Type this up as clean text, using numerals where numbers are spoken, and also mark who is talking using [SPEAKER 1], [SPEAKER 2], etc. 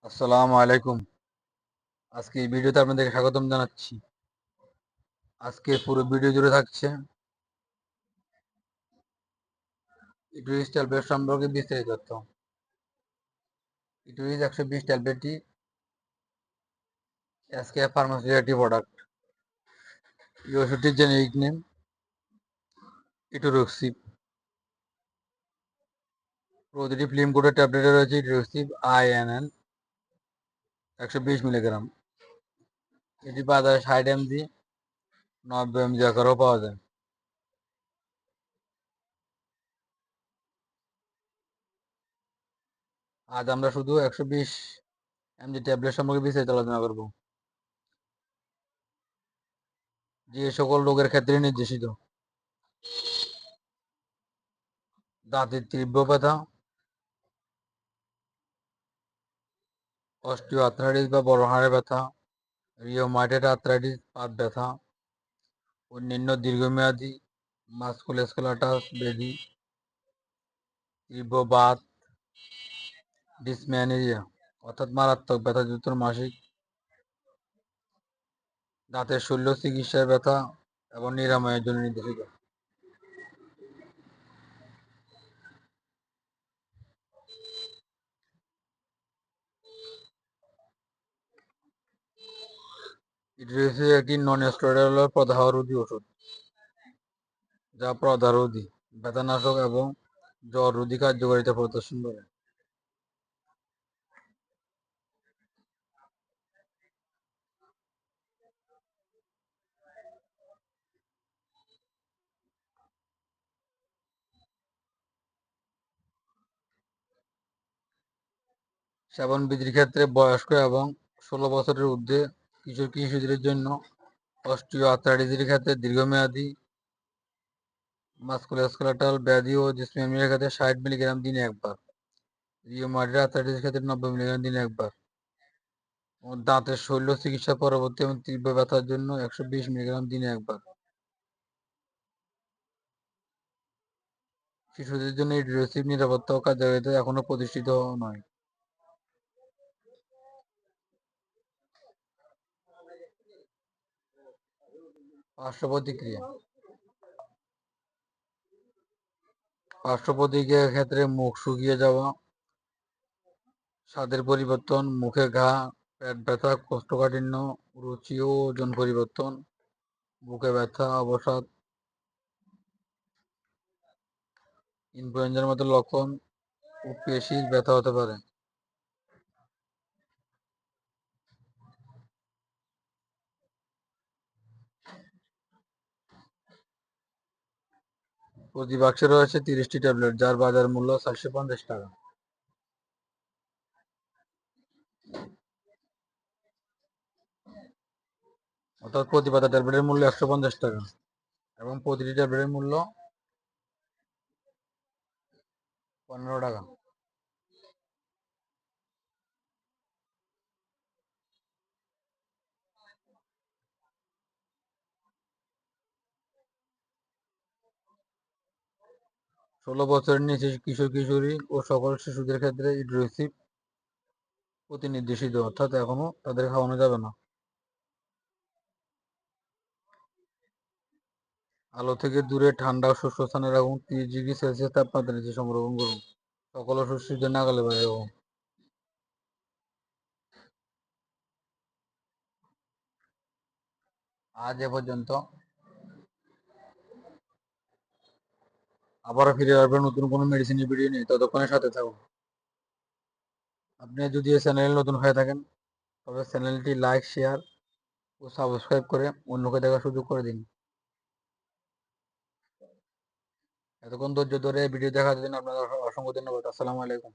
[SPEAKER 1] আসসালামু আলাইকুম। আজকে এই ভিডিওতে আপনাদেরকে স্বাগতম জানাচ্ছি। আজকে পুরো ভিডিও জুড়ে থাকছে ইটুইস ট্যাবলেট সম্পর্কে বিস্তারিত তথ্য। ইটুইস 120 ট্যাবলেটটি এসকেএফ ফার্মাসির একটি প্রোডাক্ট। এই ওষুধটির জেনেরিক নেম ইটুরক্সিব। প্রতিটি ফিল্ম কোডের ট্যাবলেটে রয়েছে ইটুরক্সিব INN 120 মিলিগ্রাম। এটি বাজারে 60 mg 90 mg আকারেও পাওয়া যায়। আজ আমরা শুধু 120 mg ট্যাবলেট সম্পর্কে বিস্তারিত আলোচনা করব, যে সকল রোগের ক্ষেত্রে নির্দেশিত: দাঁতের তীব্র ব্যথা, অস্টিও আর্থ্রাইটিস বা বড় হাড়ের ব্যথা, রিওমাটয়েড আর্থ্রাইটিস পাদ ব্যথা, অন্যান্য দীর্ঘমেয়াদী মাস্কুলোস্কেলেটাল ব্যাধি, তীব্র বাত, ডিসমেনরিয়া অর্থাৎ মারাত্মক ব্যথাযুক্ত মাসিক, দাঁতের শল্য চিকিৎসার ব্যথা এবং নিরাময়ের জন্য নির্দেশিত। ইট্রিসিস একটি নন স্টেরয়েডাল প্রদাহরোধী ওষুধ, যা প্রদাহরোধী, ব্যথানাশক এবং জ্বর রোধী কার্যকারিতা প্রদর্শন করে। 7 বিধির ক্ষেত্রে বয়স্ক এবং 16 বছরের ঊর্ধ্বে কিশোর কিশোরীদের জন্য, অস্টিও আর্থ্রাইটিসের ক্ষেত্রে দীর্ঘমেয়াদী মাস্কুলোস্কেলেটাল ব্যাধি ও ডিসমেনরিয়ার ক্ষেত্রে 60 মিলিগ্রাম দিনে একবার, রিওমাটয়েড আর্থ্রাইটিসের ক্ষেত্রে 90 মিলিগ্রাম দিনে একবার, ও দাঁতের শল্য চিকিৎসা পরবর্তী এবং তীব্র ব্যথার জন্য 120 মিলিগ্রাম দিনে একবার। শিশুদের জন্য ইট্রিসিব নিরাপত্তা ও কার্যকারিতা এখনো প্রতিষ্ঠিত নয়। পার্শ্ব প্রতিক্রিয়া ক্ষেত্রে মুখ শুকিয়ে যাওয়া, স্বাদের পরিবর্তন, মুখে ঘা, পেট ব্যথা, কোষ্ঠকাঠিন্য, রুচি ও ওজন পরিবর্তন, বুকে ব্যথা, অবসাদ, ইনফ্লুয়েঞ্জার মতো লক্ষণ ও পেশির ব্যথা হতে পারে। প্রতি বাক্সে রয়েছে 30টি ট্যাবলেট, যার বাজার মূল্য 450 টাকা। অর্থাৎ প্রতি পাতা ট্যাবলেটের মূল্য 150 টাকা এবং প্রতিটি ট্যাবলেটের মূল্য 15 টাকা। 16 বছরের নিচে কিশোর কিশোরী ও সকল শিশুদের ক্ষেত্রে ইট্রিসিব প্রতিনির্দেশিত, অর্থাৎ এখনো তাদের খাওয়ানো যাবে না। আলো থেকে দূরে ঠান্ডা ও শুষ্ক স্থানে রাখুন। 30 ডিগ্রি সেলসিয়াস তাপমাত্রা নিচে সংরক্ষণ করুন। সকল ওষুধ শিশুদের নাগালে বাইরে রাখুন। আজ এ পর্যন্ত। আবারও ফিরে আসবে নতুন কোনো মেডিসিনের ভিডিও নিয়ে, ততক্ষণের সাথে থাকুন। আপনি যদি এই চ্যানেলে নতুন হয়ে থাকেন, তবে চ্যানেলটি লাইক, শেয়ার ও সাবস্ক্রাইব করে অন্যকে দেখার সুযোগ করে দিন। এতক্ষণ ধৈর্য ধরে ভিডিও দেখার জন্য আপনাদের অসংখ্য ধন্যবাদ। আসসালামু আলাইকুম।